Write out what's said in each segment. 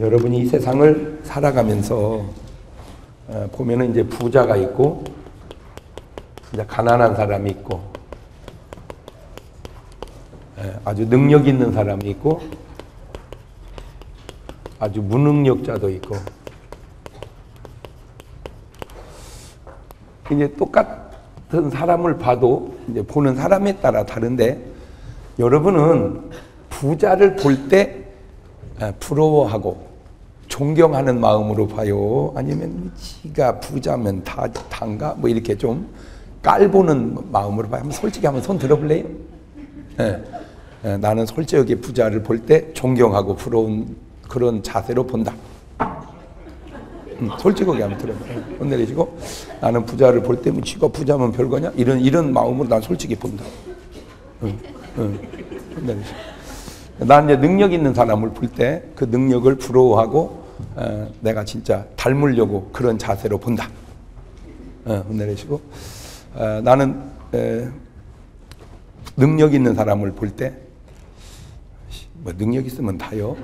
여러분이 이 세상을 살아가면서 보면은 이제 부자가 있고 이제 가난한 사람이 있고 아주 능력 있는 사람이 있고 아주 무능력자도 있고 이제 똑같은 사람을 봐도 이제 보는 사람에 따라 다른데 여러분은 부자를 볼 때 부러워하고 존경하는 마음으로 봐요? 아니면 지가 부자면 다 단가? 뭐 이렇게 좀 깔보는 마음으로 봐요? 솔직히 한번 손 들어볼래요? 나는 솔직하게 부자를 볼 때 존경하고 부러운 그런 자세로 본다. 솔직하게 한번 들어봐요. 손 내리시고 나는 부자를 볼 때 지가 부자면 별거냐? 이런 마음으로 난 솔직히 본다. 손 내리시고. 난 이제 능력 있는 사람을 볼 때 그 능력을 부러워하고 내가 진짜 닮으려고 그런 자세로 본다. 손 내리시고 나는 능력 있는 사람을 볼 때 뭐 능력 있으면 다요.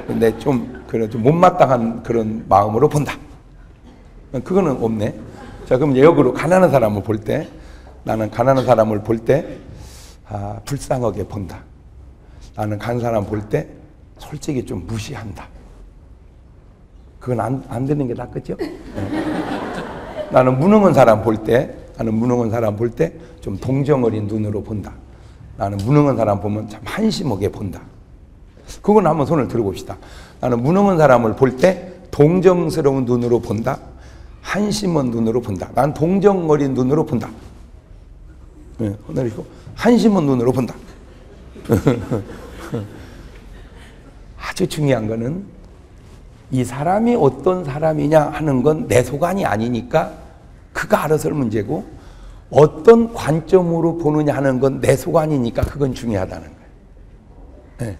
근데 좀 그래도 못마땅한 그런 마음으로 본다. 그거는 없네. 자, 그럼 역으로 가난한 사람을 볼 때 나는 가난한 사람을 볼 때 불쌍하게 본다. 나는 가난한 사람 볼 때 솔직히 좀 무시한다. 그건 안 되는 게 낫겠죠? 나는 무능한 사람 볼 때 좀 동정 어린 눈으로 본다. 나는 무능한 사람 보면 참 한심하게 본다. 그건 한번 손을 들어봅시다. 나는 무능한 사람을 볼 때 동정스러운 눈으로 본다. 한심한 눈으로 본다. 난 동정 어린 눈으로 본다. 내리고 한심한 눈으로 본다. 아주 중요한 거는 이 사람이 어떤 사람이냐 하는 건 내 소관이 아니니까 그가 알아서 할 문제고 어떤 관점으로 보느냐 하는 건 내 소관이니까 그건 중요하다는 거예요.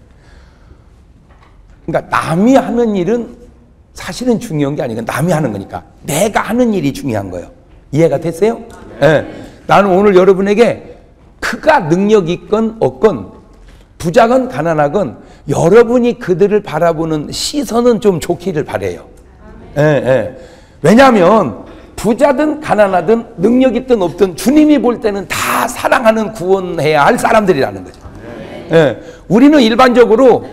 그러니까 남이 하는 일은 사실은 중요한 게 아니고 남이 하는 거니까 내가 하는 일이 중요한 거예요. 이해가 됐어요? 나는 오늘 여러분에게 그가 능력 있건 없건 부자건 가난하건 여러분이 그들을 바라보는 시선은 좀 좋기를 바라요. 왜냐하면 부자든 가난하든 능력 있든 없든 주님이 볼 때는 다 사랑하는 구원해야 할 사람들이라는 거죠. 우리는 일반적으로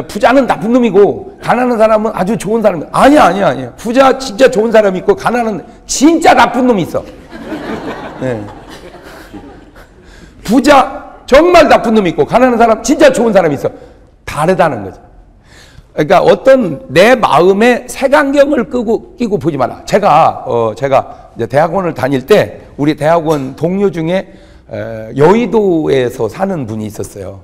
부자는 나쁜 놈이고 가난한 사람은 아주 좋은 사람이야. 아니야. 부자 진짜 좋은 사람이 있고 가난한 진짜 나쁜 놈이 있어. 부자 정말 나쁜 놈이 있고 가난한 사람 진짜 좋은 사람이 있어. 다르다는 거죠. 그러니까 어떤 내 마음에 색안경을 끼고 보지 마라. 제가 이제 대학원을 다닐 때 우리 대학원 동료 중에 여의도에서 사는 분이 있었어요.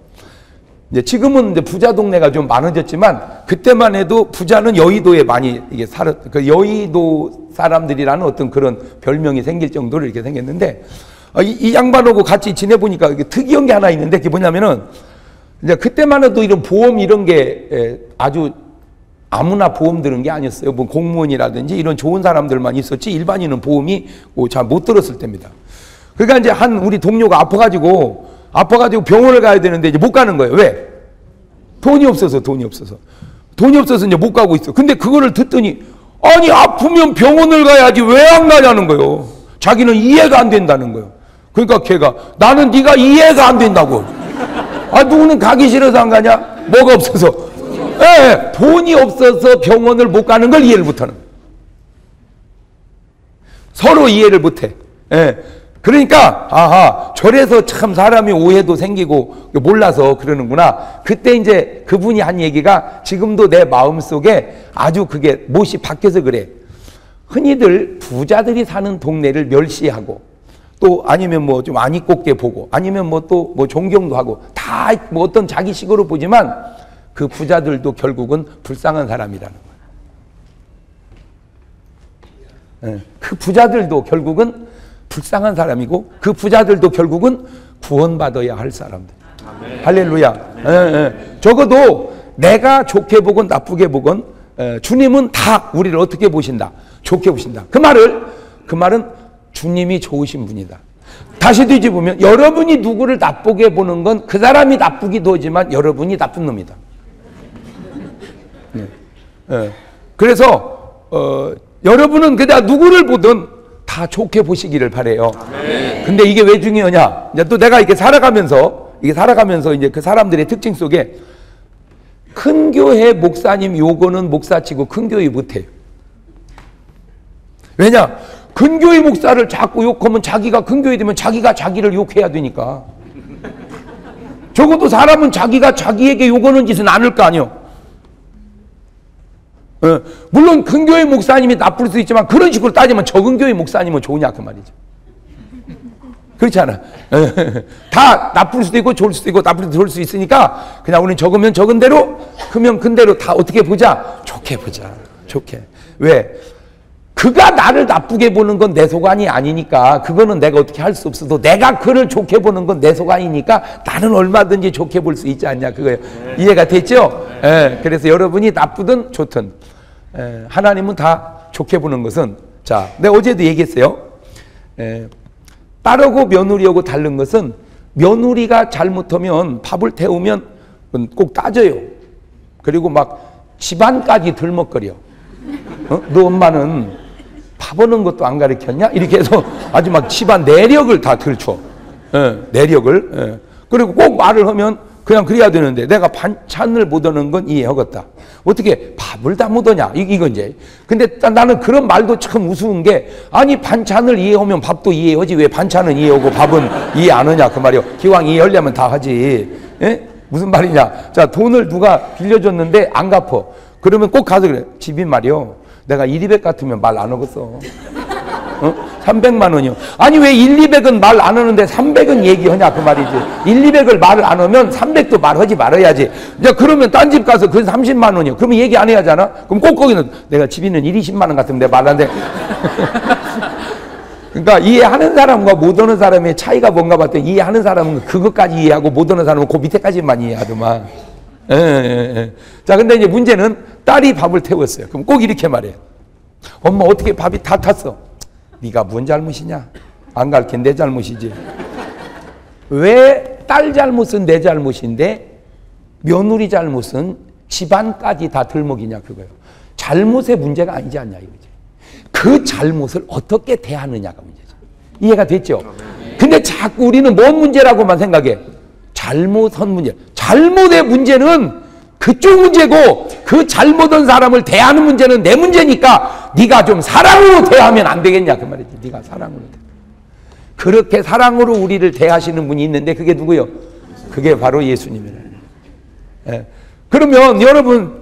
이제 지금은 이제 부자 동네가 좀 많아졌지만 그때만 해도 부자는 여의도에 많이 이게 그 여의도 사람들이라는 어떤 그런 별명이 생길 정도로 이렇게 생겼는데 이 양반하고 같이 지내보니까 특이한 게 하나 있는데 그게 뭐냐면은 이제 그때만 해도 이런 보험 이런 게 아주 아무나 보험 드는 게 아니었어요. 뭐 공무원이라든지 이런 좋은 사람들만 있었지 일반인은 보험이 잘 못 들었을 때입니다. 그러니까 이제 한 우리 동료가 아파가지고 병원을 가야 되는데 이제 못 가는 거예요. 왜? 돈이 없어서 이제 못 가고 있어. 근데 그거를 듣더니 아니 아프면 병원을 가야지 왜 안 가냐는 거예요. 자기는 이해가 안 된다는 거예요. 그러니까 걔가 나는 네가 이해가 안 된다고. 누구는 가기 싫어서 안 가냐? 뭐가 없어서. 돈이 없어서 병원을 못 가는 걸 이해를 못하는 거예요. 서로 이해를 못해. 그러니까 저래서 참 사람이 오해도 생기고 몰라서 그러는구나. 그때 이제 그분이 한 얘기가 지금도 내 마음속에 아주 그게 못이 박혀서 그래. 흔히들 부자들이 사는 동네를 멸시하고 또 아니면 뭐 좀 안 이꼽게 보고 아니면 뭐 또 뭐 존경도 하고 다 뭐 어떤 자기식으로 보지만 그 부자들도 결국은 불쌍한 사람이라는 거예요. 그 부자들도 결국은 불쌍한 사람이고 그 부자들도 결국은 구원받아야 할 사람들. 아멘. 할렐루야. 적어도 내가 좋게 보건 나쁘게 보건 주님은 다 우리를 어떻게 보신다? 좋게 보신다. 그 말은 주님이 좋으신 분이다. 다시 뒤집으면 여러분이 누구를 나쁘게 보는 건 그 사람이 나쁘기도 하지만 여러분이 나쁜 놈이다. 그래서 여러분은 그냥 누구를 보든 다 좋게 보시기를 바래요. 근데 이게 왜 중요하냐? 이제 또 내가 이렇게 살아가면서 이제 그 사람들의 특징 속에 큰 교회 목사님 요거는 목사치고 큰 교회 못해요. 왜냐? 큰 교회 목사를 자꾸 욕하면 자기가 큰 교회 되면 자기가 자기를 욕해야 되니까. 적어도 사람은 자기가 자기에게 욕하는 짓은 안 할 거 아니요. 물론 큰 교회 목사님이 나쁠 수 있지만 그런 식으로 따지면 적은 교회 목사님은 좋으냐 그 말이죠. 그렇잖아. 다 나쁠 수도 있고 좋을 수도 있고 나쁠 수도 좋을 수 있으니까 그냥 우리는 적으면 적은 대로 크면 큰 대로 다 어떻게 보자? 좋게 보자. 좋게. 왜? 그가 나를 나쁘게 보는 건 내 소관이 아니니까 그거는 내가 어떻게 할 수 없어도 내가 그를 좋게 보는 건 내 소관이니까 나는 얼마든지 좋게 볼 수 있지 않냐 그거예요. 이해가 됐죠? 그래서 여러분이 나쁘든 좋든 하나님은 다 좋게 보는 것은 자, 내가 어제도 얘기했어요. 딸하고 며느리하고 다른 것은 며느리가 잘못하면 밥을 태우면 꼭 따져요. 그리고 막 집안까지 들먹거려. 너 엄마는 밥 오는 것도 안 가르쳤냐? 이렇게 해서 아주 막 집안 내력을 다 들춰. 내력을. 그리고 꼭 말을 하면 그냥 그래야 되는데 내가 반찬을 못 오는 건 이해하겠다. 어떻게 밥을 다 못 오냐? 이건 이제. 근데 나는 그런 말도 참 우스운 게 아니 반찬을 이해하면 밥도 이해하지 왜 반찬은 이해하고 밥은 이해 안 하냐 그 말이요. 기왕 이해하려면 다 하지. 예? 무슨 말이냐? 자, 돈을 누가 빌려줬는데 안 갚어. 그러면 꼭 가서 그래. 집이 말이요. 내가 1, 200 같으면 말 안 하겠어. 300만 원이요. 아니 왜 1, 200은 말 안 하는데 300은 얘기하냐 그 말이지. 1, 200을 말을 안 하면 300도 말하지 말아야지. 이제 그러면 딴 집 가서 그 30만 원이요. 그러면 얘기 안 해야 하잖아. 그럼 꼭 거기는 내가 집 있는 1, 20만 원 같으면 내가 말 안 돼. 그러니까 이해하는 사람과 못 하는 사람의 차이가 뭔가 봤더니 이해하는 사람은 그것까지 이해하고 못 하는 사람은 그 밑에까지만 이해하더만. 자, 근데 이제 문제는 딸이 밥을 태웠어요. 그럼 꼭 이렇게 말해요. 엄마 어떻게 밥이 다 탔어? 네가 뭔 잘못이냐? 안 가르친 내 잘못이지. 왜 딸 잘못은 내 잘못인데 며느리 잘못은 집안까지 다 들먹이냐 그거예요. 잘못의 문제가 아니지 않냐 이거지. 그 잘못을 어떻게 대하느냐가 문제죠. 이해가 됐죠? 근데 자꾸 우리는 뭔 문제라고만 생각해. 잘못한 문제. 잘못의 문제는 그쪽 문제고 그 잘못한 사람을 대하는 문제는 내 문제니까 네가 좀 사랑으로 대하면 안 되겠냐 그 말이지. 네가 사랑으로 대. 그렇게 사랑으로 우리를 대하시는 분이 있는데 그게 누구요? 그게 바로 예수님이에요. 그러면 여러분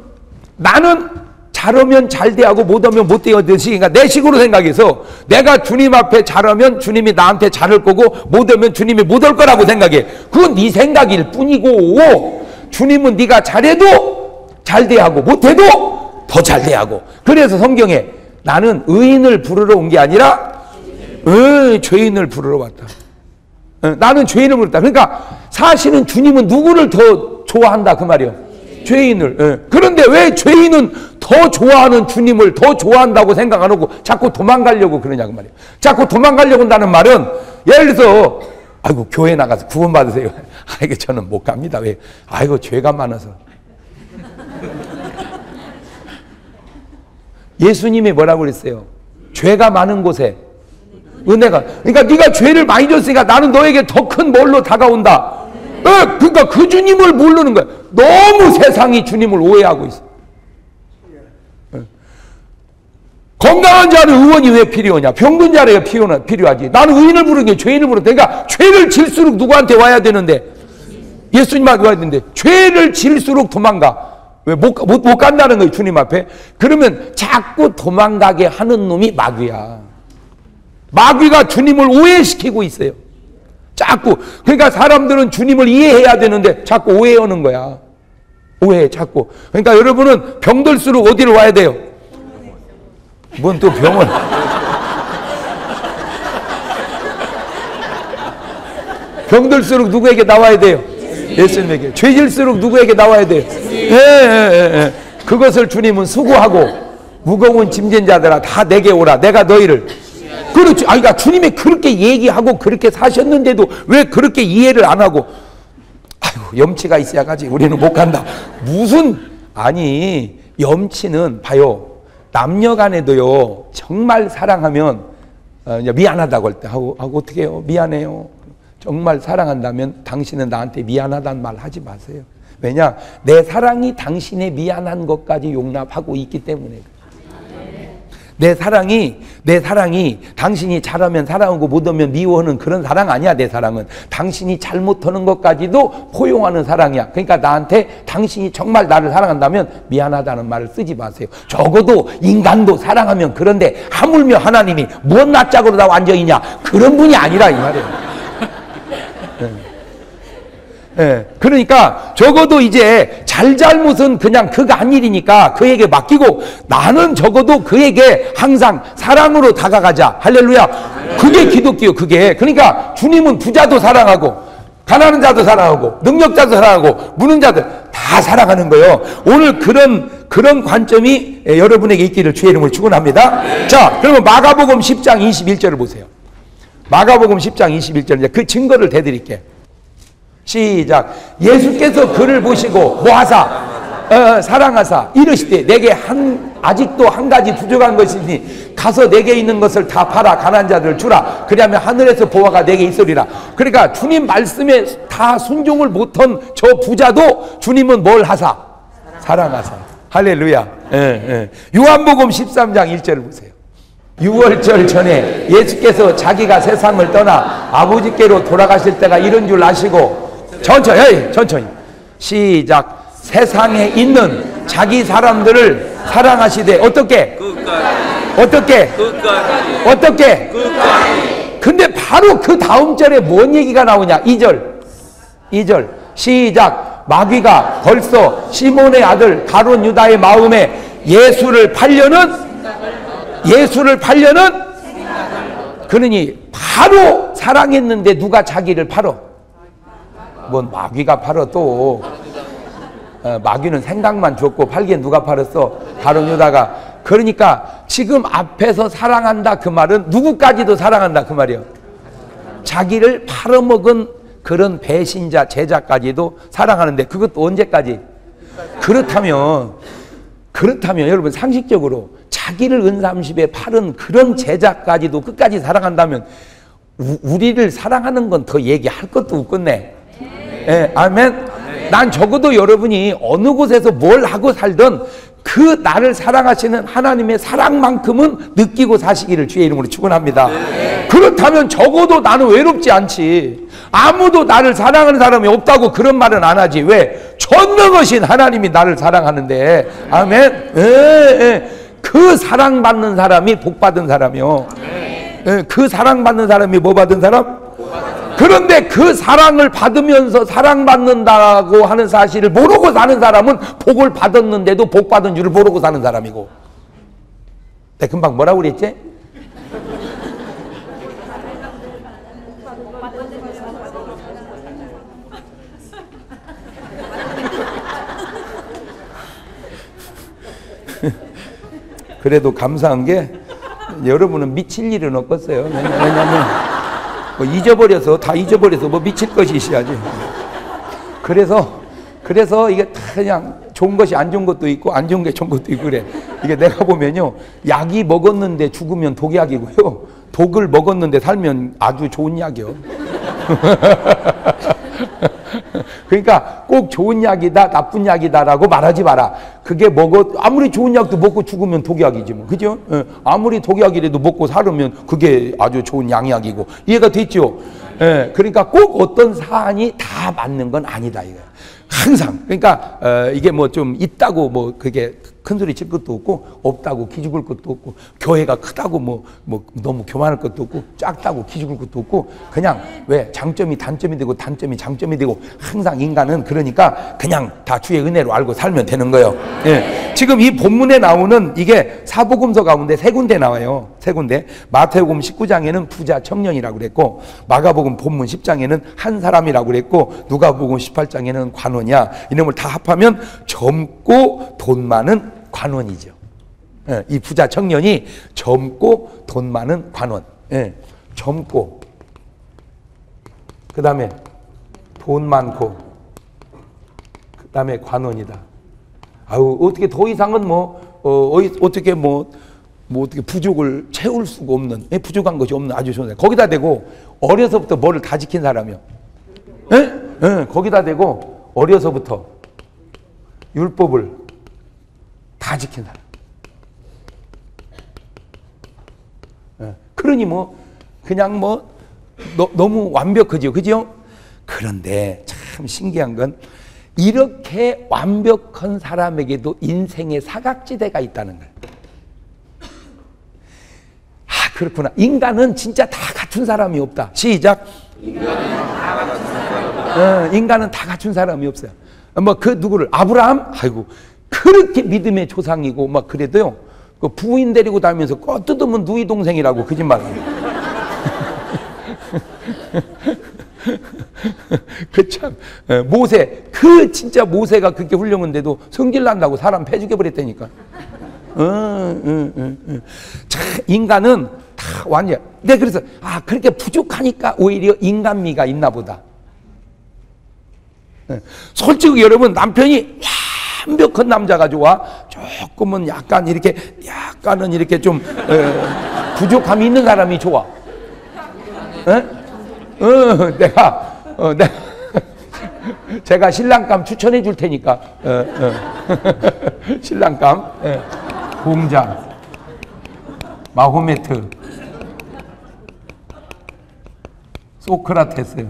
나는 잘하면 잘 대하고 못하면 못 대하듯이 그러니까 내 식으로 생각해서 내가 주님 앞에 잘하면 주님이 나한테 잘할 거고 못하면 주님이 못할 거라고 생각해. 그건 네 생각일 뿐이고 주님은 네가 잘해도 잘 대하고 못해도 더 잘 대하고. 그래서 성경에 나는 의인을 부르러 온 게 아니라 죄인을 부르러 왔다. 나는 죄인을 부르다. 그러니까 사실은 주님은 누구를 더 좋아한다 그 말이요. 죄인을. 그런데 왜 죄인은 더 좋아하는 주님을 더 좋아한다고 생각 안 하고 자꾸 도망가려고 그러냐 그 말이에요. 자꾸 도망가려고 한다는 말은 예를 들어서 아이고 교회 나가서 구원 받으세요. 아이고 저는 못 갑니다. 왜? 아이고 죄가 많아서. 예수님이 뭐라고 그랬어요? 죄가 많은 곳에 은혜가. 그러니까 네가 죄를 많이 졌으니까 나는 너에게 더 큰 뭘로 다가온다. 그러니까 그 주님을 모르는 거야. 너무 세상이 주님을 오해하고 있어. 건강한 자는 의원이 왜 필요하냐? 병든 자를 필요하지. 나는 의인을 부르는 게 죄인을 부르는. 그러니까 죄를 질수록 누구한테 와야 되는데? 예수님한테 와야 되는데 죄를 질수록 도망가. 왜 못 간다는 거예요 주님 앞에. 그러면 자꾸 도망가게 하는 놈이 마귀야. 마귀가 주님을 오해시키고 있어요. 자꾸. 그러니까 사람들은 주님을 이해해야 되는데 자꾸 오해하는 거야. 오해 자꾸. 그러니까 여러분은 병들수록 어디로 와야 돼요? 뭔 또 병원. 병들수록 누구에게 나와야 돼요? 예수님에게. 죄질수록 누구에게 나와야 돼요? 그것을 주님은 수고하고 무거운 짐진 자들아 다 내게 오라. 내가 너희를. 그렇지. 그러니까 주님이 그렇게 얘기하고 그렇게 사셨는데도 왜 그렇게 이해를 안 하고 아이고 염치가 있어야 가지 우리는 못 간다. 무슨 아니 염치는 봐요. 남녀 간에도요, 정말 사랑하면, 미안하다고 할 때, 하고 어떻게 해요? 미안해요. 정말 사랑한다면 당신은 나한테 미안하다는 말 하지 마세요. 왜냐? 내 사랑이 당신의 미안한 것까지 용납하고 있기 때문에. 내 사랑이 당신이 잘하면 사랑하고 못하면 미워하는 그런 사랑 아니야. 내 사랑은 당신이 잘못하는 것까지도 포용하는 사랑이야. 그러니까 나한테 당신이 정말 나를 사랑한다면 미안하다는 말을 쓰지 마세요. 적어도 인간도 사랑하면. 그런데 하물며 하나님이 무엇 낯짝으로 다 완전이냐, 그런 분이 아니라 이 말이에요. 그러니까 적어도 이제 잘잘못은 그냥 그가 한 일이니까 그에게 맡기고, 나는 적어도 그에게 항상 사랑으로 다가가자. 할렐루야. 그게 기독교. 그게 그러니까 주님은 부자도 사랑하고 가난한 자도 사랑하고 능력자도 사랑하고 무능 자들 다 사랑하는 거예요. 오늘 그런 관점이 여러분에게 있기를 주의 이름으로 축원합니다. 자, 그러면 마가복음 10장 21절을 보세요. 마가복음 10장 21절, 이제 그 증거를 대드릴게요. 시작. 예수께서 그를 보시고 뭐하사? 사랑하사 이르시되 내게 아직도 한 가지 부족한 것이니 가서 내게 있는 것을 다 팔아 가난한 자들 주라. 그리하면 하늘에서 보화가 내게 있으리라. 그러니까 주님 말씀에 다 순종을 못한 저 부자도 주님은 뭘 하사? 사랑하사. 할렐루야. 요한복음 13장 1절을 보세요. 6월절 전에 예수께서 자기가 세상을 떠나 아버지께로 돌아가실 때가 이른 줄 아시고, 천천히 시작. 세상에 있는 자기 사람들을 사랑하시되 어떻게? 어떻게? 근데 바로 그 다음 절에 뭔 얘기가 나오냐? 2절 시작. 마귀가 벌써 시몬의 아들 가룟 유다의 마음에 예수를 팔려는 그러니 바로 사랑했는데 누가 자기를 팔어? 뭔 마귀가 팔어 또. 마귀는 생각만 줬고 팔기엔 누가 팔았어? 가룟 유다가. 그러니까 지금 앞에서 사랑한다 그 말은 누구까지도 사랑한다 그 말이에요. 자기를 팔아먹은 그런 배신자 제자까지도 사랑하는데 그것도 언제까지? 그렇다면 여러분 상식적으로 자기를 은삼십에 팔은 그런 제자까지도 끝까지 사랑한다면 우리를 사랑하는 건 더 얘기할 것도 없겠네. 아멘. 난 적어도 여러분이 어느 곳에서 뭘 하고 살든 그 나를 사랑하시는 하나님의 사랑만큼은 느끼고 사시기를 주의 이름으로 축원합니다. 그렇다면 적어도 나는 외롭지 않지. 아무도 나를 사랑하는 사람이 없다고 그런 말은 안 하지. 왜? 전능하신 하나님이 나를 사랑하는데. 아멘. 그 사랑받는 사람이 복받은 사람이요. 그 사랑받는 사람이 뭐 받은 사람? 그런데 그 사랑을 받으면서 사랑받는다고 하는 사실을 모르고 사는 사람은 복을 받았는데도 복 받은 줄을 모르고 사는 사람이고. 내가 금방 뭐라고 그랬지? 그래도 감사한 게 여러분은 미칠 일은 없겠어요. 왜냐면 뭐 다 잊어버려서 뭐 미칠 것이 있어야지. 그래서 이게 다 그냥 좋은 것이 안 좋은 것도 있고 안 좋은 게 좋은 것도 있고 그래. 이게 내가 보면요, 약이 먹었는데 죽으면 독약이고요, 독을 먹었는데 살면 아주 좋은 약이요. 그러니까 꼭 좋은 약이다 나쁜 약이다라고 말하지 마라. 그게 아무리 좋은 약도 먹고 죽으면 독약이지 뭐, 그죠? 아무리 독약이라도 먹고 살으면 그게 아주 좋은 양약이고. 이해가 됐죠? 그러니까 꼭 어떤 사안이 다 맞는 건 아니다 이거야. 항상. 그러니까 이게 뭐 좀 있다고 뭐 그게 큰 소리 칠 것도 없고, 없다고 기죽을 것도 없고, 교회가 크다고 뭐 너무 교만할 것도 없고, 작다고 기죽을 것도 없고, 그냥 왜 장점이 단점이 되고 단점이 장점이 되고, 항상 인간은 그러니까 그냥 다 주의 은혜로 알고 살면 되는 거예요. 지금 이 본문에 나오는 이게 사복음서 가운데 세 군데 나와요. 세 군데. 마태복음 19장에는 부자 청년이라고 그랬고, 마가복음 본문 10장에는 한 사람이라고 그랬고, 누가복음 18장에는 관원이야. 이놈을 다 합하면 젊고 돈 많은 관원이죠. 이 부자 청년이 젊고 돈 많은 관원. 젊고, 그 다음에 돈 많고, 그 다음에 관원이다. 아유, 어떻게 더 이상은 어떻게 어떻게 부족을 채울 수가 없는, 부족한 것이 없는 아주 좋은 사람. 거기다 대고 어려서부터 뭐를 다 지킨 사람이요. 거기다 대고 어려서부터 율법을 다 지킨 사람. 그러니 그냥 너무 완벽하죠. 그죠? 그런데 참 신기한 건 이렇게 완벽한 사람에게도 인생의 사각지대가 있다는 거예요. 아, 그렇구나. 인간은 진짜 다 갖춘 사람이 없다. 시작. 인간은 다 갖춘 사람이 없어요. 누구를 아브라함? 아이고, 그렇게 믿음의 조상이고 그래도요. 그 부인 데리고 다니면서 껏뜯으면 누이 동생이라고 거짓말합니다. 참 모세, 진짜 모세가 그렇게 훌륭한데도 성질 난다고 사람 패 죽여버렸다니까. 참 인간은 다 완전. 네, 그래서 그렇게 부족하니까 오히려 인간미가 있나 보다. 솔직히 여러분, 남편이 완벽한 남자가 좋아? 조금은 약간은 이렇게 좀 부족함이 있는 사람이 좋아? 제가 신랑감 추천해 줄 테니까. 신랑감, 공장, 마호메트, 소크라테스,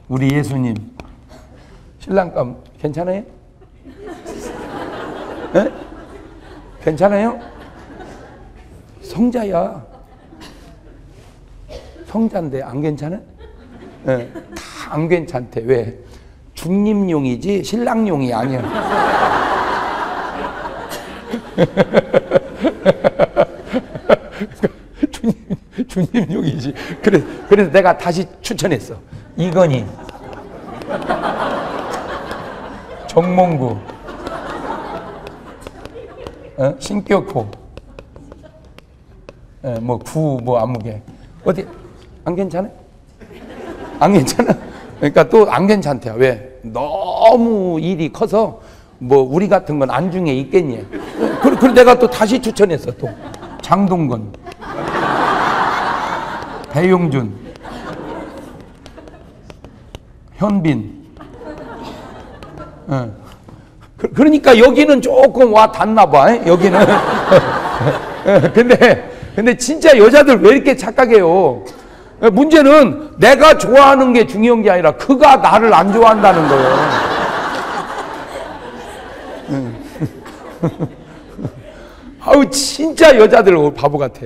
우리 예수님. 신랑감 괜찮아요? 괜찮아요? 성자야. 성자인데 안 괜찮아? 다 안 괜찮대. 왜? 중림용이지 신랑용이 아니야. 중림용이지. 그래서 내가 다시 추천했어. 이건희, 정몽구, 신격호, 아무개. 어디 안 괜찮아? 안 괜찮아? 그러니까 또 안 괜찮대요. 왜? 너무 일이 커서 우리 같은 건 안중에 있겠니? 그리고 내가 또 다시 추천했어. 또 장동건, 배용준, 현빈. 그러니까 여기는 조금 와 닿나 봐. 여기는. 근데 진짜 여자들 왜 이렇게 착각해요? 문제는 내가 좋아하는 게 중요한 게 아니라 그가 나를 안 좋아한다는 거예요. 아우, 진짜 여자들 바보 같아.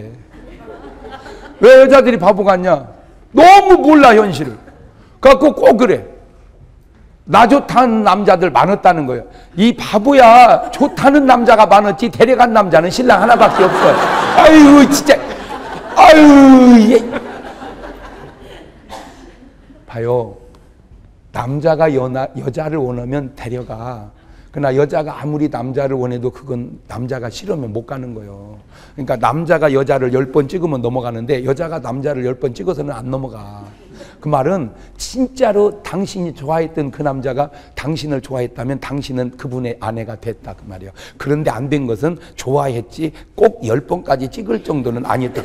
왜 여자들이 바보 같냐? 너무 몰라, 현실을. 그래갖고 꼭 그래. 나 좋다는 남자들 많았다는 거예요. 이 바보야, 좋다는 남자가 많았지 데려간 남자는 신랑 하나밖에 없어요. 아유, 진짜. 아유, 얘. 봐요. 남자가 여자를 원하면 데려가. 그러나 여자가 아무리 남자를 원해도 그건 남자가 싫으면 못 가는 거예요. 그러니까 남자가 여자를 10번 찍으면 넘어가는데 여자가 남자를 10번 찍어서는 안 넘어가. 그 말은 진짜로 당신이 좋아했던 그 남자가 당신을 좋아했다면 당신은 그분의 아내가 됐다, 그 말이에요. 그런데 안 된 것은 좋아했지 꼭 10번까지 찍을 정도는 아니었다.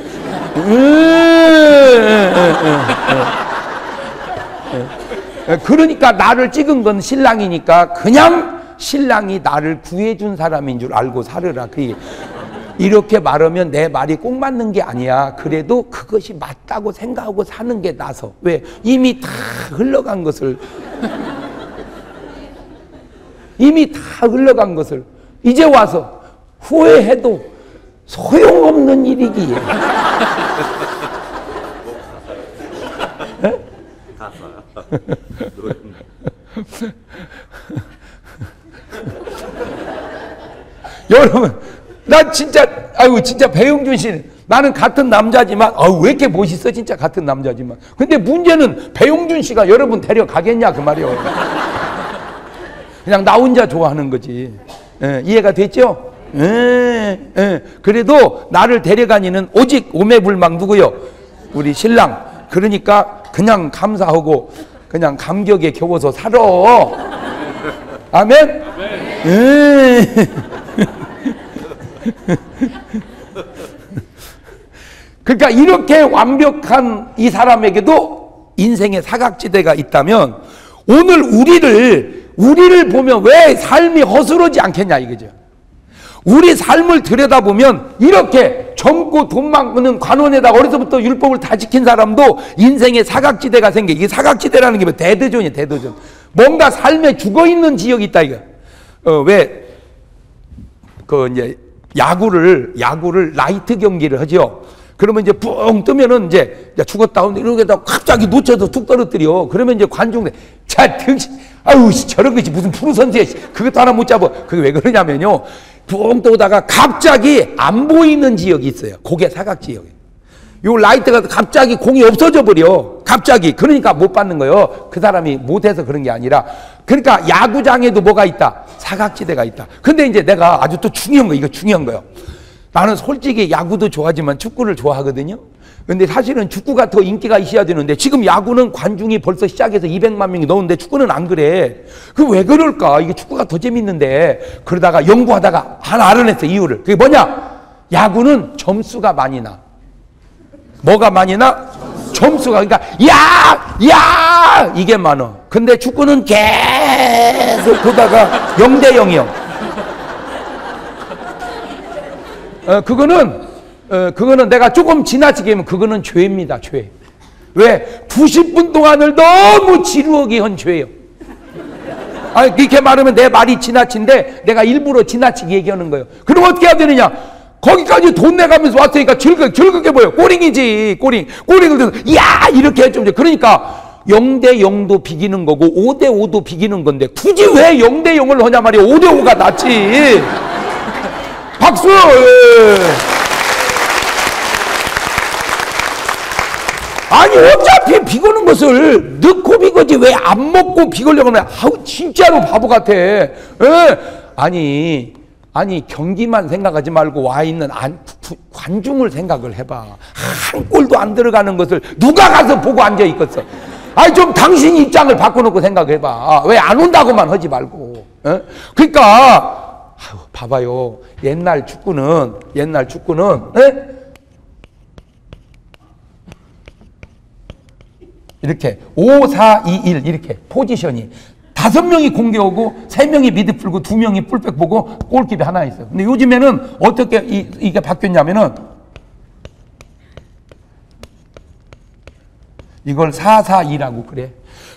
그러니까 나를 찍은 건 신랑이니까 그냥 신랑이 나를 구해준 사람인 줄 알고 살으라. 이렇게 말하면 내 말이 꼭 맞는 게 아니야. 그래도 그것이 맞다고 생각하고 사는 게 나서. 왜? 이미 다 흘러간 것을 이제 와서 후회해도 소용없는 일이기에. 여러분, 나 진짜, 진짜 배용준 씨는 나는 같은 남자지만, 왜 이렇게 멋있어, 진짜 같은 남자지만. 근데 문제는 배용준 씨가 여러분 데려가겠냐, 그 말이에요. 그냥 나 혼자 좋아하는 거지. 이해가 됐죠? 그래도 나를 데려가니는 오직 오매불망 누구요? 우리 신랑. 그러니까 그냥 감사하고 그냥 감격에 겨워서 살아. 아멘? 그러니까 이렇게 완벽한 이 사람에게도 인생의 사각지대가 있다면 오늘 우리를 보면 왜 삶이 허술하지 않겠냐 이거죠. 우리 삶을 들여다보면 이렇게 젊고 돈 많은 관원에다 어려서부터 율법을 다 지킨 사람도 인생의 사각지대가 생겨. 이게 사각지대라는 게 뭐 데드존이에요, 데드존. 뭔가 삶에 죽어있는 지역이 있다 이거. 이제 야구를 라이트 경기를 하죠. 그러면 이제 뿡 뜨면은 이제 죽었다 이러게다 갑자기 놓쳐서 툭 떨어뜨려. 그러면 이제 관중들 자 등신 아유 저런 것이 무슨 프로 선수야 그것도 하나 못 잡아. 그게 왜 그러냐면요. 뿡 떠오다가 갑자기 안 보이는 지역이 있어요. 그게 사각지역이에요. 요 라이트가 갑자기 공이 없어져 버려. 갑자기. 그러니까 못 받는 거예요. 그 사람이 못해서 그런 게 아니라. 그러니까 야구장에도 뭐가 있다? 사각지대가 있다. 근데 이제 내가 아주 또 중요한 거, 이거 중요한 거예요. 나는 솔직히 야구도 좋아하지만 축구를 좋아하거든요. 근데 사실은 축구가 더 인기가 있어야 되는데 지금 야구는 관중이 벌써 시작해서 200만 명이 넘는데 축구는 안 그래. 그 왜 그럴까? 이게 축구가 더 재밌는데. 그러다가 연구하다가 하나 알아냈어, 이유를. 그게 뭐냐? 야구는 점수가 많이 나. 뭐가 많이 나? 점수가. 그러니까 야 이게 많아. 근데 축구는 계속 보다가 0대 0이요. 그거는 내가 조금 지나치게 하면 그거는 죄입니다, 죄. 왜? 90분 동안을 너무 지루하게 한 죄예요. 아니, 이렇게 말하면 내 말이 지나친데 내가 일부러 지나치게 얘기하는 거예요. 그럼 어떻게 해야 되느냐? 거기까지 돈 내가면서 왔으니까 즐겁게 보여. 꼬링이지, 꼬링. 꼬링을 들어서, 야! 이렇게 해주면 돼. 그러니까 0대 0도 비기는 거고 5대 5도 비기는 건데 굳이 왜 0대 0을 하냐 말이야. 5대 5가 낫지. 박수! 아니, 어차피 비거는 것을 넣고 비거지 왜 안 먹고 비거려고 하냐. 아우, 진짜로 바보 같아. 아니, 경기만 생각하지 말고 와 있는 관중을 생각을 해봐. 한 골도 안 들어가는 것을 누가 가서 보고 앉아 있겠어. 아니, 좀 당신 입장을 바꿔놓고 생각해봐. 왜 안 온다고만 하지 말고. 그러니까, 봐봐요. 옛날 축구는, 이렇게 5, 4, 2, 1 이렇게 포지션이 5명이 공격하고 3명이 미드필고 2명이 풀백 보고 골키퍼 하나 있어요. 근데 요즘에는 어떻게 이게 바뀌었냐면은 이걸 4, 4, 2라고 그래.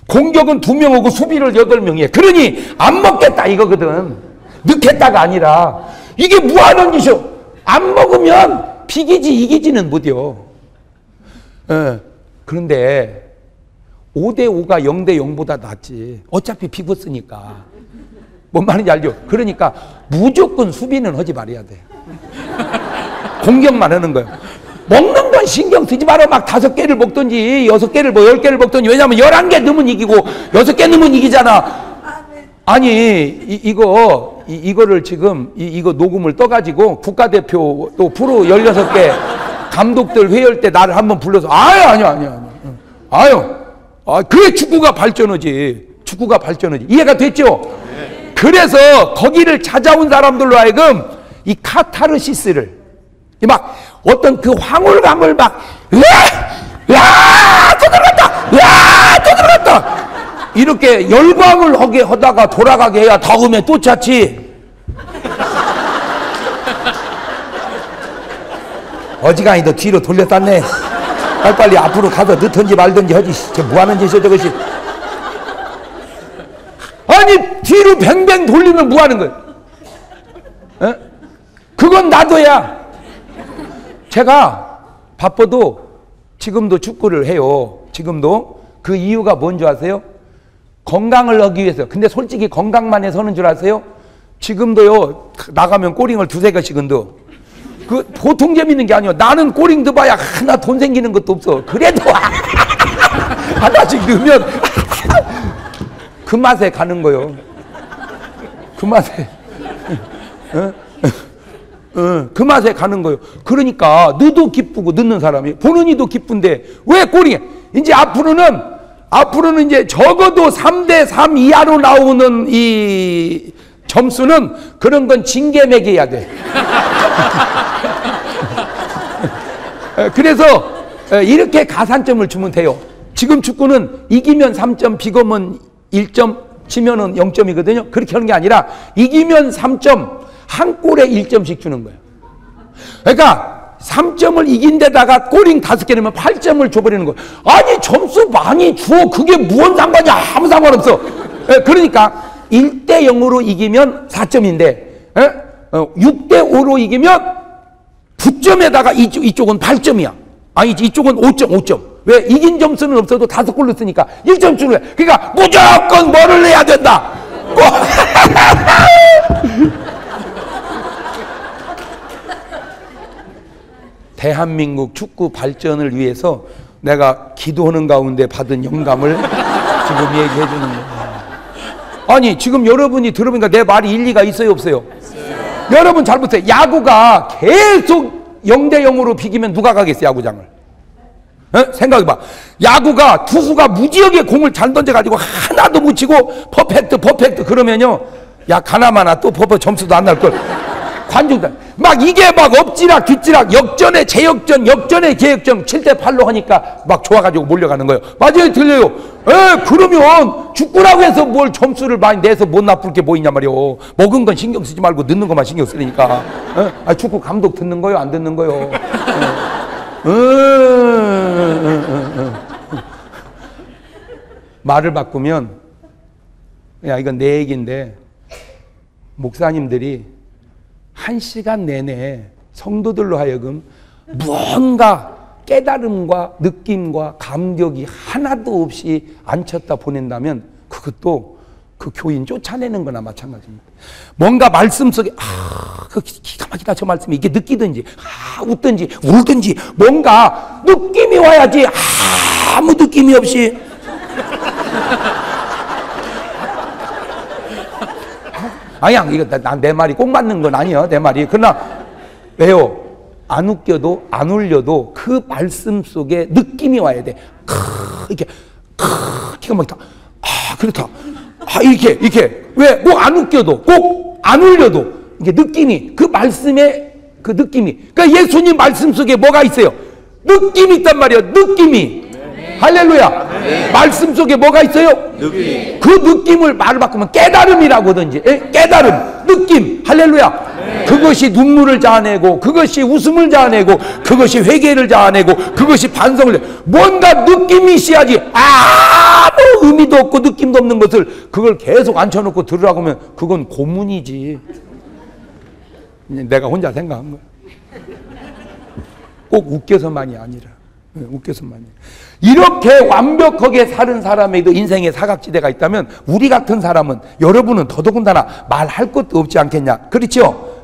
공격은 2명하고 수비를 8명이 해. 그러니 안 먹겠다 이거거든. 넣겠다가 아니라 이게 뭐하는 짓이요. 안 먹으면 비기지 이기지는 못해요. 그런데 5대 5가 0대 0보다 낫지. 어차피 비겼으니까. 뭔 말인지 알죠? 그러니까 무조건 수비는 하지 말아야 돼. 공격만 하는 거예요. 먹는 건 신경 쓰지 마라. 막 5개를 먹든지 6개를 10개를 먹든지. 왜냐면 11개 넣으면 이기고 6개 넣으면 이기잖아. 아니 이거를 지금 이거 녹음을 떠가지고 국가대표 또 프로 16개 감독들 회의할 때 나를 한번 불러서 아유 그게 축구가 발전하지. 이해가 됐죠? 네. 그래서 거기를 찾아온 사람들로 하여금 이 카타르시스를 막 어떤 그 황홀감을 막 또 들어갔다 이렇게 열광을 하게 하다가 돌아가게 해야 다음에 또 찾지. 어지간히 너 뒤로 돌렸다네. 빨리빨리 앞으로 가서 넣든지 말든지 하지. 저 뭐하는 짓이야 저것이. 아니 뒤로 뱅뱅 돌리면 뭐하는 거야. 그건 놔둬야. 제가 바빠도 지금도 축구를 해요. 지금도. 그 이유가 뭔지 아세요? 건강을 하기 위해서. 근데 솔직히 건강만 해서 하는 줄 아세요? 지금도요 나가면 꼬링을 2-3개씩은 넣어. 그 보통 재밌는 게 아니야. 나는 꼬링 넣어봐야 하나 돈 생기는 것도 없어. 그래도 하나씩 넣으면 그 맛에 가는 거요. 그 맛에. 그 맛에 가는 거요. 그러니까 너도 기쁘고 넣는 사람이 보는 이도 기쁜데 왜 꼬링해? 이제 앞으로는 앞으로는 이제 적어도 3대 3 이하로 나오는 이 점수는 그런 건 징계 매겨야 돼. 그래서 이렇게 가산점을 주면 돼요. 지금 축구는 이기면 3점, 비거면 1점, 지면은 0점이거든요. 그렇게 하는 게 아니라 이기면 3점, 한 골에 1점씩 주는 거예요. 그러니까 3점을 이긴 데다가 골링 5개 넣으면 8점을 줘버리는 거예요. 아니 점수 많이 줘. 그게 무슨 상관이야. 아무 상관없어. 그러니까 1대 0으로 이기면 4점인데 6대 5로 이기면 9점에다가 이쪽은 8점이야. 아니 이쪽은 5점. 왜? 이긴 점수는 없어도 5골 넣었으니까 1점 주는 거야. 그러니까 무조건 뭐를 내야 된다. 대한민국 축구 발전을 위해서 내가 기도하는 가운데 받은 영감을 지금 얘기해 주는 거예요. 아니 지금 여러분이 들어보니까 내 말이 일리가 있어요 없어요? 여러분 잘 보세요. 야구가 계속 0대 0으로 비기면 누가 가겠어요 야구장을? 생각해봐. 야구가 투수가 무지하게 공을 잘 던져가지고 하나도 못 치고 퍼펙트 그러면요 야 가나마나 또 점수도 안 날걸. 관중들 막 이게 막 엎지락 뒤지락 역전에 재역전 역전에 재역전 7대 8로 하니까 막 좋아가지고 몰려가는 거예요. 맞아요 들려요. 그러면 축구라고 해서 뭘 점수를 많이 내서 못 나쁠 게 뭐 있냐 말이요. 먹은 건 신경 쓰지 말고 넣는 것만 신경 쓰니까. 축구 감독 듣는 거요 안 듣는 거요. 말을 바꾸면 야 이건 내 얘기인데 목사님들이 1시간 내내 성도들로 하여금 무언가 깨달음과 느낌과 감격이 하나도 없이 안 쳤다 보낸다면 그것도 그 교인 쫓아내는 거나 마찬가지입니다. 뭔가 말씀 속에 그 기가 막히다 저 말씀이 이게 느끼든지 웃든지 울든지 뭔가 느낌이 와야지 아무 느낌이 없이 아니야 이거 내 말이 꼭 맞는 건 아니야 내 말이. 그러나 왜요? 안 웃겨도 안 울려도 그 말씀 속에 느낌이 와야 돼. 이렇게 기가 막히다. 그렇다. 이렇게 왜 꼭 안 웃겨도 꼭 안 울려도 이게 느낌이 그 말씀의 그 느낌이 그러니까 예수님 말씀 속에 뭐가 있어요? 느낌이 있단 말이에요. 느낌이. 할렐루야. 말씀 속에 뭐가 있어요? 느낌. 그 느낌을 말을 바꾸면 깨달음이라고 하든지 깨달음, 느낌. 할렐루야. 그것이 눈물을 자아내고 그것이 웃음을 자아내고 그것이 회개를 자아내고 그것이 반성을 뭔가 느낌이 있어야지 아무 의미도 없고 느낌도 없는 것을 그걸 계속 앉혀놓고 들으라고 하면 그건 고문이지. 내가 혼자 생각한 거야. 꼭 웃겨서만이 아니라 웃겨서만이. 이렇게 완벽하게 사는 사람에도 인생에 사각지대가 있다면 우리 같은 사람은 여러분은 더더군다나 말할 것도 없지 않겠냐. 그렇죠?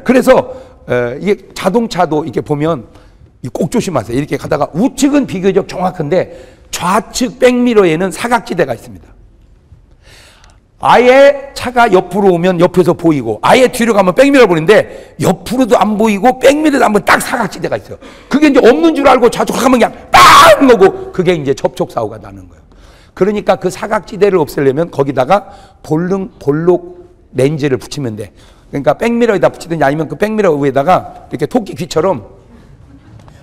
그래서 이게 자동차도 이렇게 보면 꼭 조심하세요. 이렇게 가다가 우측은 비교적 정확한데 좌측 백미러에는 사각지대가 있습니다. 아예 차가 옆으로 오면 옆에서 보이고 아예 뒤로 가면 백미러 보이는데 옆으로도 안 보이고 백미러도 안 보이고 딱 사각지대가 있어요. 그게 이제 없는 줄 알고 좌측 가면 그냥 빵 하고 그게 이제 접촉사고가 나는 거예요. 그러니까 그 사각지대를 없애려면 거기다가 볼록 렌즈를 붙이면 돼. 그러니까 백미러에다 붙이든지 아니면 그 백미러 위에다가 이렇게 토끼 귀처럼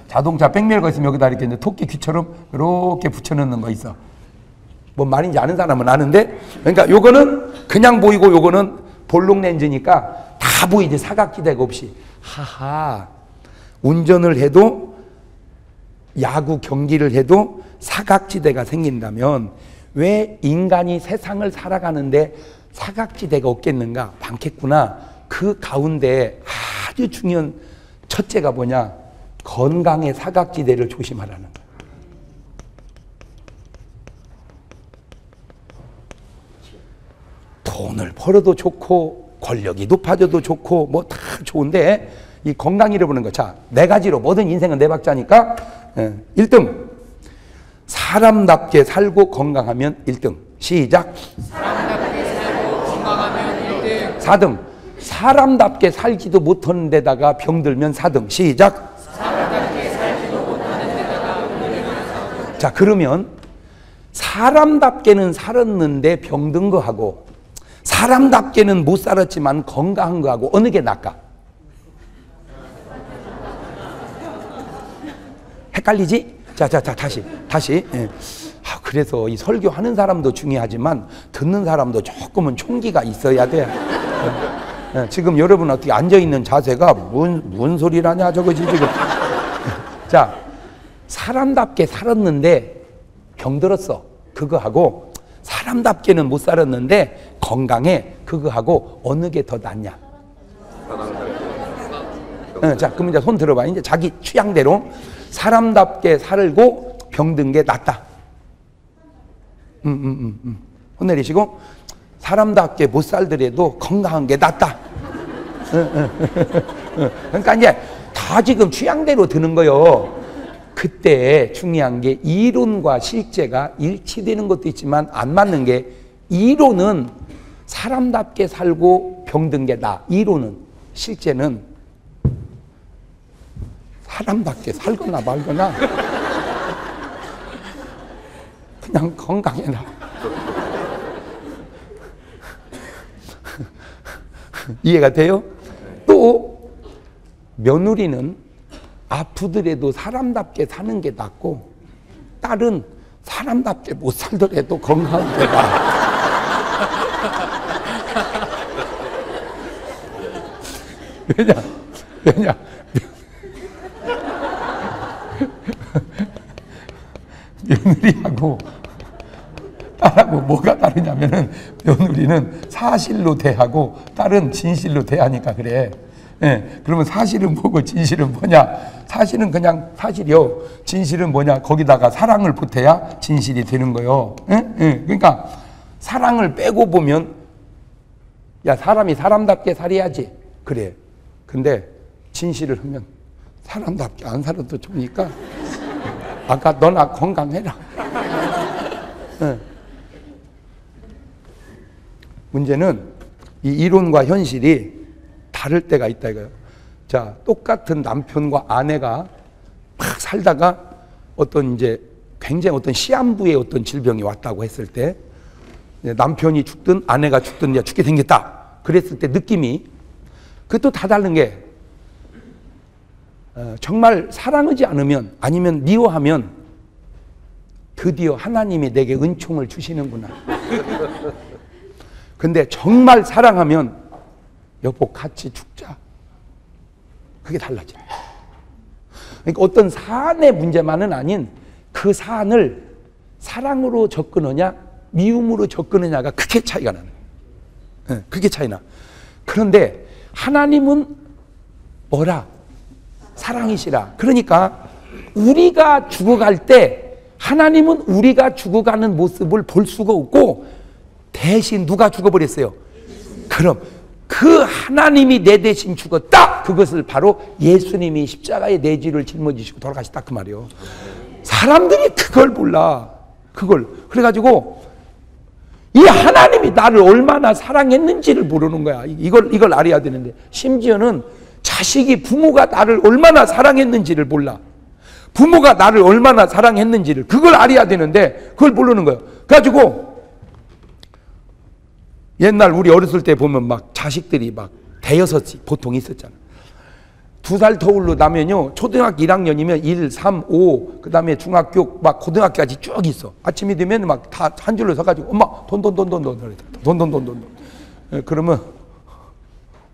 자동차 백미러가 있으면 여기다 이렇게 이제 토끼 귀처럼 이렇게 붙여놓는 거 있어. 뭔 말인지 아는 사람은 아는데 그러니까 요거는 그냥 보이고 요거는 볼록 렌즈니까 다 보이지 사각지대가 없이. 하하. 운전을 해도 야구 경기를 해도 사각지대가 생긴다면 왜 인간이 세상을 살아가는데 사각지대가 없겠는가? 많겠구나. 그 가운데 아주 중요한 첫째가 뭐냐? 건강의 사각지대를 조심하라는 거야. 돈을 벌어도 좋고 권력이 높아져도 좋고 뭐 다 좋은데 이 건강 잃어버리는 거. 자, 네 가지로 모든 인생은 네 박자니까 1등 사람답게 살고 건강하면 1등. 시작. 사람답게 살고 건강하면 1등. 4등 사람답게 살지도 못하는 데다가 병들면 4등. 시작. 사람답게 살지도 못하는 데다가 병들면 4등. 자, 그러면 사람답게는 살았는데 병든 거하고 사람답게는 못 살았지만 건강한 거하고 어느 게 낫까? 헷갈리지? 자, 다시. 예. 그래서 이 설교하는 사람도 중요하지만 듣는 사람도 조금은 총기가 있어야 돼. 지금 여러분 어떻게 앉아있는 자세가 뭔 소리라냐 저거지 지금. 자, 사람답게 살았는데 병들었어. 그거하고 사람답게는 못 살았는데 건강해. 그거하고 어느 게 더 낫냐? 자, 그럼 이제 손 들어봐. 이제 자기 취향대로 사람답게 살고 병든 게 낫다. 손 내리시고 사람답게 못 살더라도 건강한 게 낫다. 그러니까 이제 다 지금 취향대로 드는 거요. 그때 중요한 게 이론과 실제가 일치되는 것도 있지만 안 맞는 게 이론은 사람답게 살고 병든 게 나. 이론은 실제는 사람답게 살거나 말거나 그냥 건강해라. 이해가 돼요? 또 며느리는 아프더라도 사람답게 사는 게 낫고 딸은 사람답게 못 살더라도 건강한 게 나아. 왜냐 며느리하고 딸하고 뭐가 다르냐면은 며느리는 사실로 대하고 딸은 진실로 대하니까 그래. 예, 그러면 사실은 뭐고 진실은 뭐냐? 사실은 그냥 사실이요. 진실은 뭐냐? 거기다가 사랑을 보태야 진실이 되는 거요. 예? 예, 그러니까 사랑을 빼고 보면 야 사람이 사람답게 살아야지. 그래. 근데 진실을 하면 사람답게 안 살아도 좋으니까 아까 너나 건강해라. 예. 문제는 이 이론과 현실이 다를 때가 있다 이거예요. 자, 똑같은 남편과 아내가 막 살다가 어떤 이제 굉장히 어떤 시한부의 어떤 질병이 왔다고 했을 때 남편이 죽든 아내가 죽든 이제 죽게 생겼다. 그랬을 때 느낌이 그것도 다 다른 게 정말 사랑하지 않으면 아니면 미워하면 드디어 하나님이 내게 은총을 주시는구나. 근데 정말 사랑하면 여보 같이 죽자. 그게 달라져요. 그러니까 어떤 사안의 문제만은 아닌 그 사안을 사랑으로 접근하냐 미움으로 접근하냐가 크게 차이가 나는 거예요. 그게 차이나. 그런데 하나님은 뭐라? 사랑이시라. 그러니까 우리가 죽어갈 때 하나님은 우리가 죽어가는 모습을 볼 수가 없고 대신 누가 죽어버렸어요? 그럼 그 하나님이 내 대신 죽었다. 그것을 바로 예수님이 십자가에 내 죄를 짊어지시고 돌아가셨다 그 말이에요. 사람들이 그걸 몰라. 그걸. 그래가지고 이 하나님이 나를 얼마나 사랑했는지를 모르는 거야. 이걸 알아야 되는데 심지어는 자식이 부모가 나를 얼마나 사랑했는지를 몰라. 부모가 나를 얼마나 사랑했는지를 그걸 알아야 되는데 그걸 모르는 거예요. 그래가지고 옛날 우리 어렸을 때 보면 막 자식들이 막 대여섯이 보통 있었잖아. 2살 터울로 나면요 초등학교 1학년이면 1, 3, 5 그 다음에 중학교 막 고등학교까지 쭉 있어. 아침이 되면 막 다 한 줄로 서가지고 엄마 돈 그러면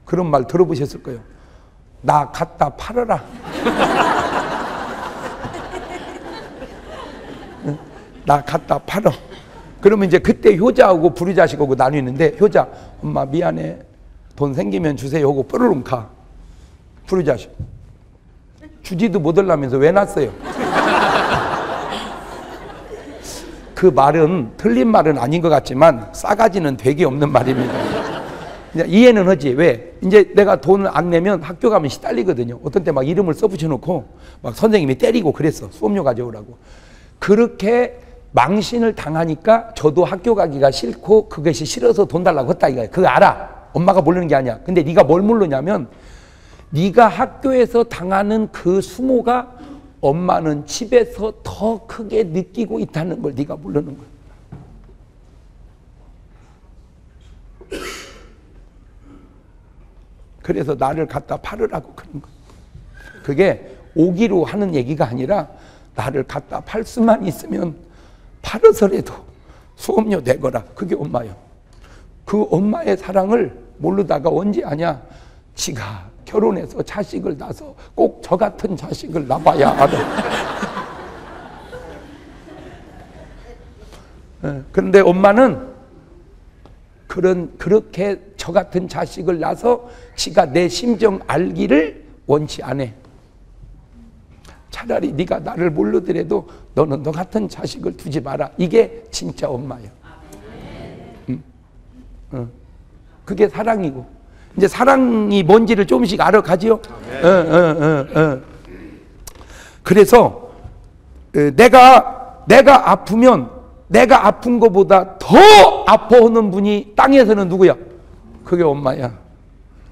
그런 말 들어보셨을 거예요. 나 갖다 팔아라. 나 갖다 팔어. 그러면 이제 그때 효자하고 부르자식하고 나뉘는데 효자 엄마 미안해 돈 생기면 주세요 하고 뾰로롱 가. 부르자식 주지도 못하려면서 왜 났어요? 그 말은 틀린 말은 아닌 것 같지만 싸가지는 되게 없는 말입니다. 이해는 하지. 왜? 이제 내가 돈을 안 내면 학교 가면 시달리거든요. 어떤 때 막 이름을 써붙여놓고 막 선생님이 때리고 그랬어. 수업료 가져오라고. 그렇게 망신을 당하니까 저도 학교 가기가 싫고 그것이 싫어서 돈 달라고 했다 이거야. 그거 알아. 엄마가 모르는 게 아니야. 근데 네가 뭘 모르냐면 네가 학교에서 당하는 그 수모가 엄마는 집에서 더 크게 느끼고 있다는 걸 네가 모르는 거야. 그래서 나를 갖다 팔으라고 그런 거. 그게 오기로 하는 얘기가 아니라 나를 갖다 팔 수만 있으면 팔아서라도 수업료 내거라. 그게 엄마요. 그 엄마의 사랑을 모르다가 언제 아냐? 지가 결혼해서 자식을 낳아서 꼭 저 같은 자식을 낳아야 알아. 그런데 엄마는 그렇게 저 같은 자식을 낳아서 지가 내 심정 알기를 원치 않아. 차라리 네가 나를 모르더라도 너는 너 같은 자식을 두지 마라. 이게 진짜 엄마예요. 그게 사랑이고. 이제 사랑이 뭔지를 조금씩 알아가지요. 그래서 내가 아프면 내가 아픈 것보다 더 아파하는 분이 땅에서는 누구야? 그게 엄마야.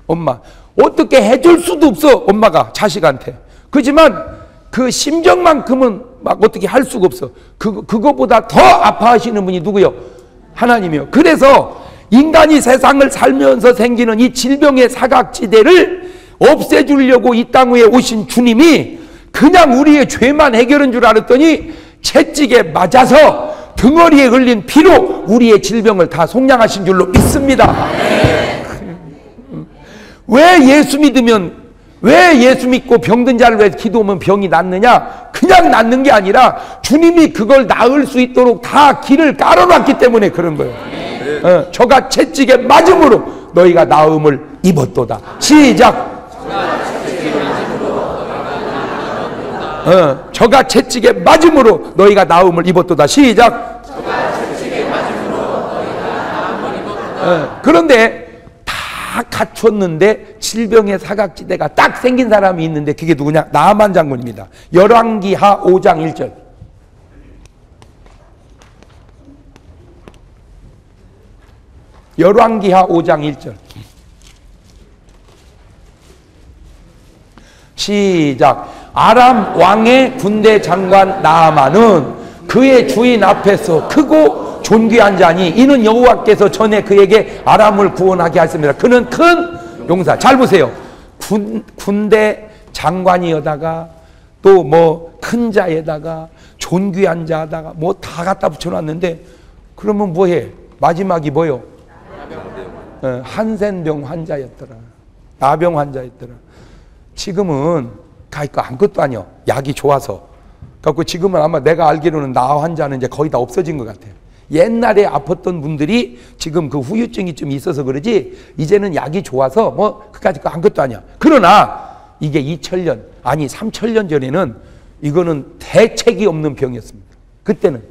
엄마. 어떻게 해줄 수도 없어, 엄마가 자식한테. 그렇지만 그 심정만큼은 막 어떻게 할 수가 없어. 그거보다 더 아파하시는 분이 누구요? 하나님이요. 그래서 인간이 세상을 살면서 생기는 이 질병의 사각지대를 없애주려고 이 땅 위에 오신 주님이 그냥 우리의 죄만 해결한 줄 알았더니 채찍에 맞아서 등허리에 흘린 피로 우리의 질병을 다 속량하신 줄로 믿습니다. 왜 예수 믿고 병든 자를 위해서 기도하면 병이 낫느냐? 그냥 낫는 게 아니라 주님이 그걸 나을 수 있도록 다 길을 깔아놨기 때문에 그런 거예요. 저가 채찍에 맞음으로 너희가 나음을 입었도다. 시작. 저가 채찍에 맞음으로 너희가 나음을 입었도다. 시작. 그런데 다 갖췄는데 질병의 사각지대가 딱 생긴 사람이 있는데 그게 누구냐? 나아만 장군입니다. 열왕기하 5장 1절. 열왕기하 5장 1절. 시작. 아람 왕의 군대 장관 나아만은 그의 주인 앞에서 크고 존귀한 자니 이는 여호와께서 전에 그에게 아람을 구원하게 하였습니다. 그는 큰 용사. 잘 보세요. 군대 장관이어다가 또 뭐 큰 자에다가 존귀한 자에다가 뭐 다 갖다 붙여놨는데 그러면 뭐해? 마지막이 뭐요? 한센병 환자였더라. 나병 환자였더라. 지금은 아무것도 아니요. 약이 좋아서. 그래서 지금은 아마 내가 알기로는 나 환자는 이제 거의 다 없어진 것 같아요. 옛날에 아팠던 분들이 지금 그 후유증이 좀 있어서 그러지 이제는 약이 좋아서 뭐 그까짓 거 아무것도 아니야. 그러나 이게 2000년 아니 3000년 전에는 이거는 대책이 없는 병이었습니다. 그때는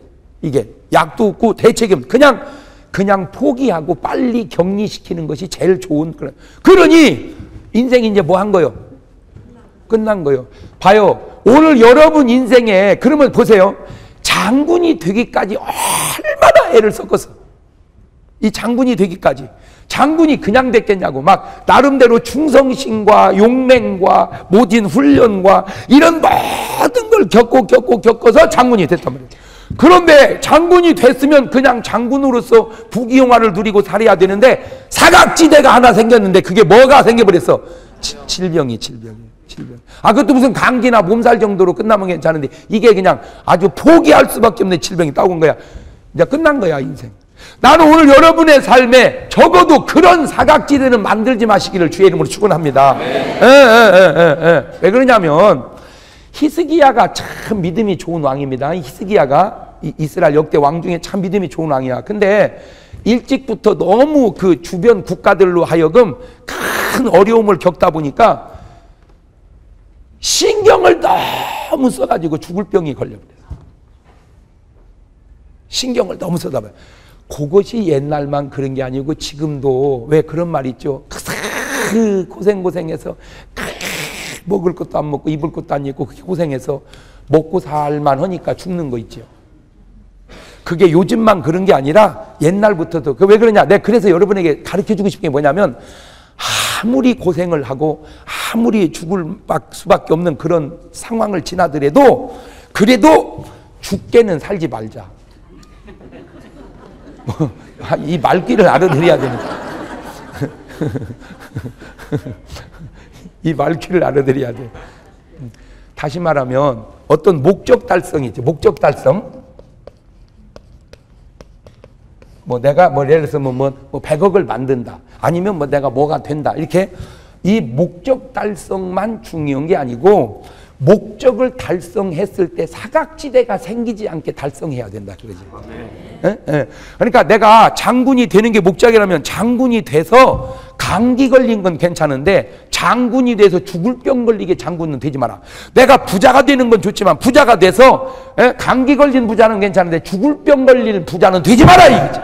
이게 약도 없고 대책이 없는 그냥 포기하고 빨리 격리시키는 것이 제일 좋은 그런. 그러니 인생이 이제 뭐 한 거요? 끝난 거요. 봐요. 오늘 여러분 인생에 그러면 보세요. 장군이 되기까지 얼마나 애를 썼겠어. 이 장군이 되기까지. 장군이 그냥 됐겠냐고. 막 나름대로 충성심과 용맹과 모진 훈련과 이런 모든 걸 겪어서 장군이 됐단 말이에요. 그런데 장군이 됐으면 그냥 장군으로서 부귀영화를 누리고 살아야 되는데 사각지대가 하나 생겼는데 그게 뭐가 생겨버렸어? 질병이. 그것도 무슨 감기나 몸살 정도로 끝나면 괜찮은데 이게 그냥 아주 포기할 수밖에 없는 질병이 따온 거야. 이제 끝난 거야 인생. 나는 오늘 여러분의 삶에 적어도 그런 사각지대는 만들지 마시기를 주의 이름으로 축원합니다. 왜 그러냐면 히스기야가 참 믿음이 좋은 왕입니다. 히스기야가 이스라엘 역대 왕 중에 참 믿음이 좋은 왕이야. 근데 일찍부터 너무 그 주변 국가들로 하여금 큰 어려움을 겪다 보니까 신경을 너무 써가지고 죽을 병이 걸려버렸어. 신경을 너무 써다 봐요. 그것이 옛날만 그런 게 아니고 지금도 왜 그런 말 있죠. 고생해서 먹을 것도 안 먹고 입을 것도 안 입고 그렇게 고생해서 먹고 살만 하니까 죽는 거 있죠. 그게 요즘만 그런 게 아니라 옛날부터도. 왜 그러냐? 내가 그래서 여러분에게 가르쳐주고 싶은 게 뭐냐면 아무리 고생을 하고 아무리 죽을 수밖에 없는 그런 상황을 지나더라도 그래도 죽게는 살지 말자. 이 말귀를 알아들어야 되니까. 이 말귀를 알아들어야 돼. 다시 말하면 어떤 목적 달성이 있죠. 목적 달성. 뭐 내가 뭐 예를 들어서 뭐 100억을 만든다. 아니면 뭐 내가 뭐가 된다. 이렇게 이 목적 달성만 중요한 게 아니고 목적을 달성했을 때 사각지대가 생기지 않게 달성해야 된다. 그러지. 예? 예. 그러니까 내가 장군이 되는 게 목적이라면 장군이 돼서 감기 걸린 건 괜찮은데 장군이 돼서 죽을 병 걸리게 장군은 되지 마라. 내가 부자가 되는 건 좋지만 부자가 돼서 감기 걸린 부자는 괜찮은데 죽을 병 걸릴 부자는 되지 마라 이거지.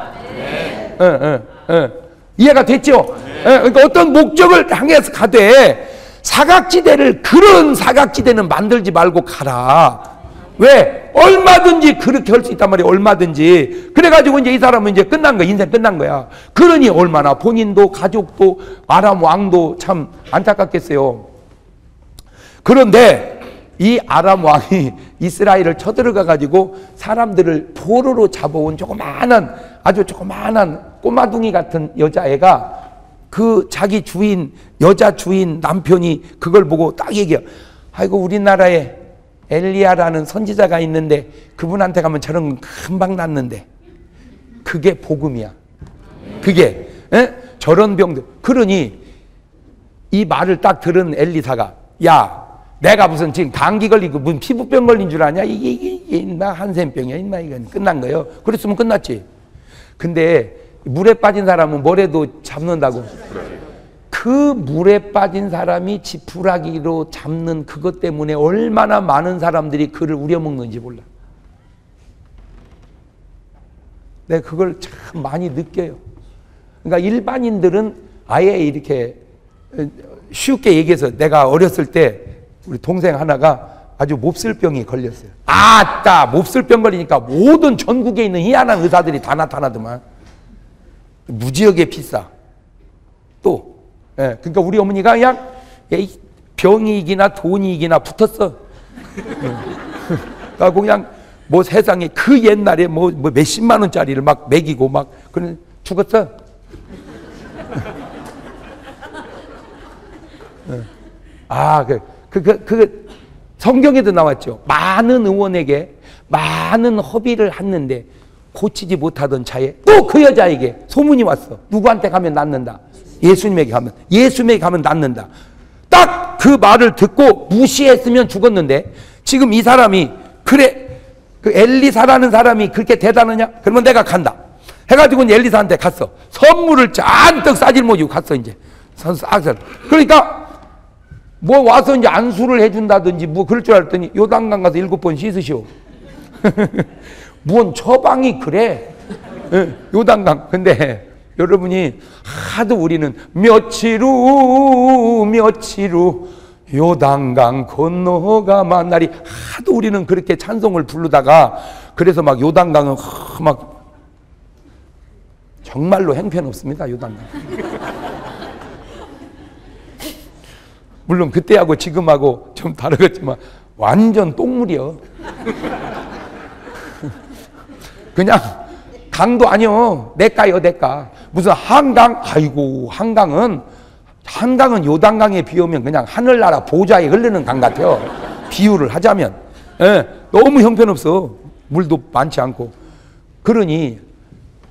이해가 됐죠? 그러니까 어떤 목적을 향해서 가되 사각지대를 그런 사각지대는 만들지 말고 가라. 왜? 얼마든지 그렇게 할 수 있단 말이야. 얼마든지. 그래가지고 이제 이 사람은 이제 끝난 거야. 인생 끝난 거야. 그러니 얼마나 본인도 가족도 아람 왕도 참 안타깝겠어요. 그런데 이 아람 왕이 이스라엘을 쳐들어가 가지고 사람들을 포로로 잡아온 조그마한 아주 조그마한 꼬마둥이 같은 여자애가 그 자기 주인 여자 주인 남편이 그걸 보고 딱 얘기해요. 아이고 우리나라에 엘리야라는 선지자가 있는데 그분한테 가면 저런 건 금방 낫는데 그게 복음이야. 그게 저런 병들. 그러니 이 말을 딱 들은 엘리사가 야 내가 무슨 지금 감기 걸리고 무슨 피부병 걸린 줄 아냐? 이게 인마 한센병이야. 인마 이건 끝난 거예요. 그랬으면 끝났지. 근데 물에 빠진 사람은 뭐래도 잡는다고. 그 물에 빠진 사람이 지푸라기로 잡는 그것 때문에 얼마나 많은 사람들이 그를 우려먹는지 몰라. 내가 그걸 참 많이 느껴요. 그러니까 일반인들은 아예 이렇게 쉽게 얘기해서 내가 어렸을 때 우리 동생 하나가 아주 몹쓸병이 걸렸어요. 아따 몹쓸병 걸리니까 모든 전국에 있는 희한한 의사들이 다 나타나더만. 무지하게 비싸. 또 그러니까 우리 어머니가 그냥 병이익이나 돈이익이나 붙었어. 그러니까 그냥 뭐 세상에 그 옛날에 뭐 몇십만 원짜리를 막 먹이고 막 그런 죽었어. 그 성경에도 나왔죠. 많은 의원에게 많은 허비를 했는데 고치지 못하던 자에 또 그 여자에게 소문이 왔어. 누구한테 가면 낫는다. 예수님에게 가면 낫는다. 딱 그 말을 듣고 무시했으면 죽었는데 지금 이 사람이 그래 그 엘리사라는 사람이 그렇게 대단하냐? 그러면 내가 간다. 해가지고 엘리사한테 갔어. 선물을 잔뜩 싸질머지고 갔어. 이제 그러니까 뭐 와서 이제 안수를 해준다든지 뭐 그럴 줄 알았더니 요단강 가서 7번 씻으시오. 뭔 처방이 그래? 요단강. 근데 여러분이 하도 우리는 며칠 후 요단강 건너가 만날이 하도 우리는 그렇게 찬송을 부르다가 그래서 막 요단강은 막 정말로 형편없습니다. 요단강. 물론 그때하고 지금하고 좀 다르겠지만 완전 똥물이요. 그냥 강도 아니요. 내가요, 내가. 무슨 한강? 아이고, 한강은 요단강에 비 오면 그냥 하늘나라 보좌에 흐르는 강 같아요. 비유를 하자면. 너무 형편없어. 물도 많지 않고. 그러니,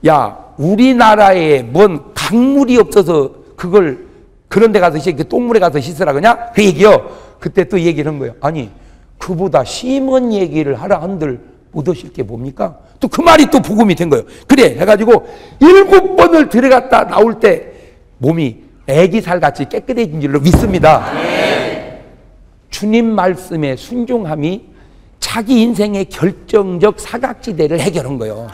야, 우리나라에 뭔 강물이 없어서 그걸 그런 데 가서 똥물에 가서 씻으라 그냥? 그 얘기요. 그때 또 얘기를 한 거예요. 아니, 그보다 심한 얘기를 하라 한들 얻으실 게 뭡니까? 또 그 말이 또 복음이 된 거예요. 그래 해가지고 7번을 들어갔다 나올 때 몸이 애기살같이 깨끗해진 줄로 믿습니다. 주님 말씀에 순종함이 자기 인생의 결정적 사각지대를 해결한 거예요.